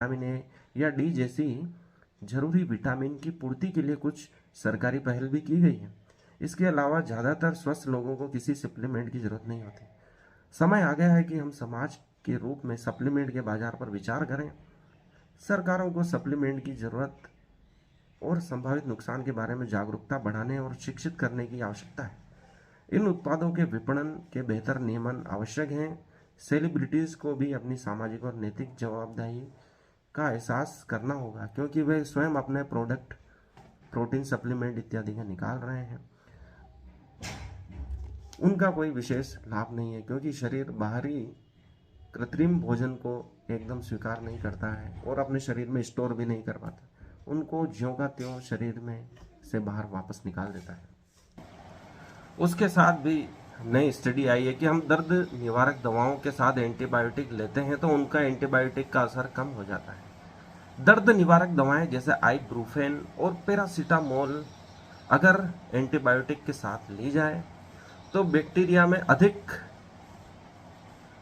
Vitamin A या D जैसी जरूरी विटामिन की पूर्ति के लिए कुछ सरकारी पहल भी की गई है। इसके अलावा ज़्यादातर स्वस्थ लोगों को किसी सप्लीमेंट की जरूरत नहीं होती। समय आ गया है कि हम समाज के रूप में सप्लीमेंट के बाजार पर विचार करें। सरकारों को सप्लीमेंट की जरूरत और संभावित नुकसान के बारे में जागरूकता बढ़ाने और शिक्षित करने की आवश्यकता है। इन उत्पादों के विपणन के बेहतर नियमन आवश्यक हैं। सेलिब्रिटीज को भी अपनी सामाजिक और नैतिक जवाबदेही का एहसास करना होगा, क्योंकि वे स्वयं अपने प्रोडक्ट प्रोटीन सप्लीमेंट इत्यादि का निकाल रहे हैं। उनका कोई विशेष लाभ नहीं है, क्योंकि शरीर बाहरी कृत्रिम भोजन को एकदम स्वीकार नहीं करता है और अपने शरीर में स्टोर भी नहीं कर पाता। उनको ज्यों का त्यों शरीर में से बाहर वापस निकाल देता है। उसके साथ भी नई स्टडी आई है कि हम दर्द निवारक दवाओं के साथ एंटीबायोटिक लेते हैं तो उनका एंटीबायोटिक का असर कम हो जाता है। दर्द निवारक दवाएं जैसे आइब्रूफेन और पैरासीटामोल अगर एंटीबायोटिक के साथ ली जाए तो बैक्टीरिया में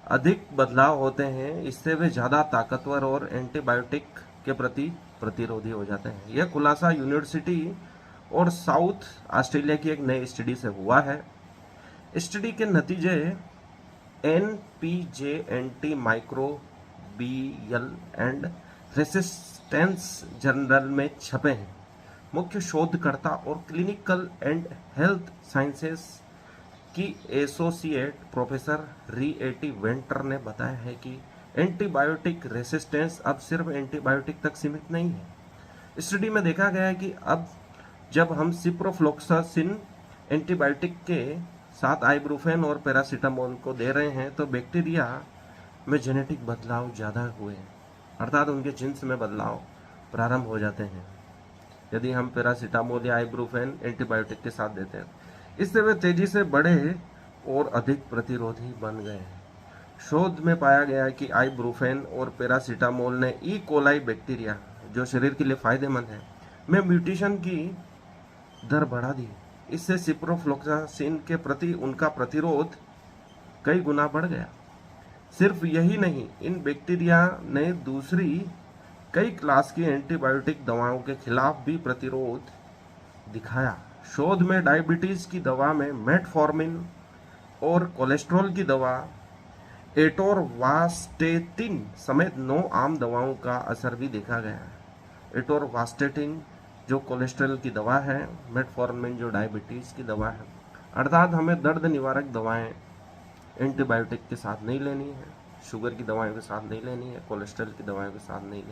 अधिक बदलाव होते हैं। इससे वे ज़्यादा ताकतवर और एंटीबायोटिक के प्रति प्रतिरोधी हो जाते हैं। यह खुलासा यूनिवर्सिटी और साउथ ऑस्ट्रेलिया की एक नई स्टडी से हुआ है। स्टडी के नतीजे NPJ anti microbial and resistance journal में छपे हैं। मुख्य शोधकर्ता और क्लिनिकल एंड हेल्थ साइंसेस की एसोसिएट प्रोफेसर रिएटी वेंटर ने बताया है कि एंटीबायोटिक रेसिस्टेंस अब सिर्फ एंटीबायोटिक तक सीमित नहीं है। स्टडी में देखा गया है कि अब जब हम सिप्रोफ्लोक्सासिन एंटीबायोटिक के साथ आइब्रूफेन और पैरासीटामोल को दे रहे हैं तो बैक्टीरिया में जेनेटिक बदलाव ज़्यादा हुए हैं, अर्थात उनके जिन्स में बदलाव प्रारंभ हो जाते हैं यदि हम पैरासीटामोल या आइब्रूफेन एंटीबायोटिक के साथ देते हैं। इससे वे तेजी से बढ़े और अधिक प्रतिरोधी बन गए हैं। शोध में पाया गया कि आइब्रूफेन और पैरासीटामोल ने ई कोलाई बैक्टीरिया, जो शरीर के लिए फायदेमंद है, में म्यूटेशन की दर बढ़ा दी। इससे सिप्रोफ्लोक्सासिन के प्रति उनका प्रतिरोध कई गुना बढ़ गया। सिर्फ यही नहीं, इन बैक्टीरिया ने दूसरी कई क्लास की एंटीबायोटिक दवाओं के खिलाफ भी प्रतिरोध दिखाया। शोध में डायबिटीज की दवा में मेटफॉर्मिन और कोलेस्ट्रॉल की दवा एटोरवास्टेटिन समेत 9 आम दवाओं का असर भी देखा गया है। एटोरवास्टेटिन जो कोलेस्ट्रॉल की दवा है, मेटफॉर्मिन जो डायबिटीज की दवा है। अर्थात हमें दर्द निवारक दवाएं एंटीबायोटिक के साथ नहीं लेनी है, शुगर की दवाओं के साथ नहीं लेनी है, कोलेस्ट्रॉल की दवाओं के साथ नहीं लेनी है।